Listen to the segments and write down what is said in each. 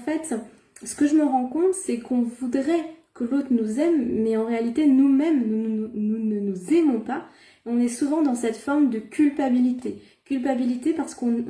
fait, ce que je me rends compte, c'est qu'on voudrait que l'autre nous aime, mais en réalité, nous-mêmes, nous ne nous aimons pas. On est souvent dans cette forme de culpabilité. Culpabilité parce qu'on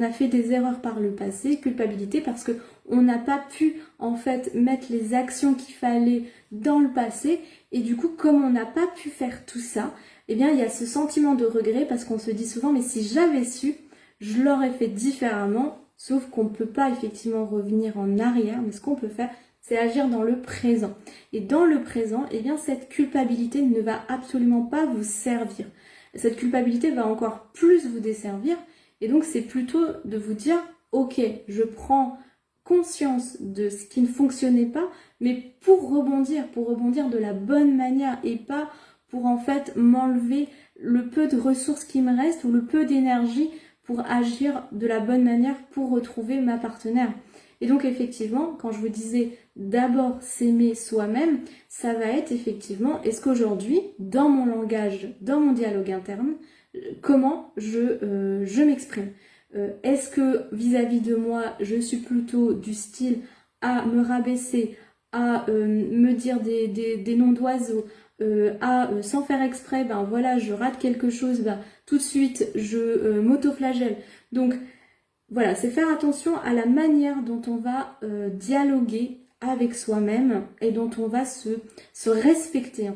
a fait des erreurs par le passé, culpabilité parce qu'on n'a pas pu en fait mettre les actions qu'il fallait dans le passé, et du coup, comme on n'a pas pu faire tout ça, eh bien, il y a ce sentiment de regret parce qu'on se dit souvent, mais si j'avais su, je l'aurais fait différemment, sauf qu'on ne peut pas effectivement revenir en arrière, mais ce qu'on peut faire, c'est agir dans le présent. Et dans le présent, eh bien, cette culpabilité ne va absolument pas vous servir. Cette culpabilité va encore plus vous desservir. Et donc, c'est plutôt de vous dire, ok, je prends conscience de ce qui ne fonctionnait pas, mais pour rebondir de la bonne manière et pas pour en fait m'enlever le peu de ressources qui me restent ou le peu d'énergie pour agir de la bonne manière pour retrouver ma partenaire. Et donc effectivement, quand je vous disais d'abord s'aimer soi-même, ça va être effectivement, est-ce qu'aujourd'hui, dans mon langage, dans mon dialogue interne, comment je m'exprime? Est-ce que vis-à-vis de moi, je suis plutôt du style à me rabaisser, à me dire des noms d'oiseaux, sans faire exprès, ben voilà, je rate quelque chose, ben tout de suite, je m'auto-flagelle. Donc, voilà, c'est faire attention à la manière dont on va dialoguer avec soi-même et dont on va se respecter.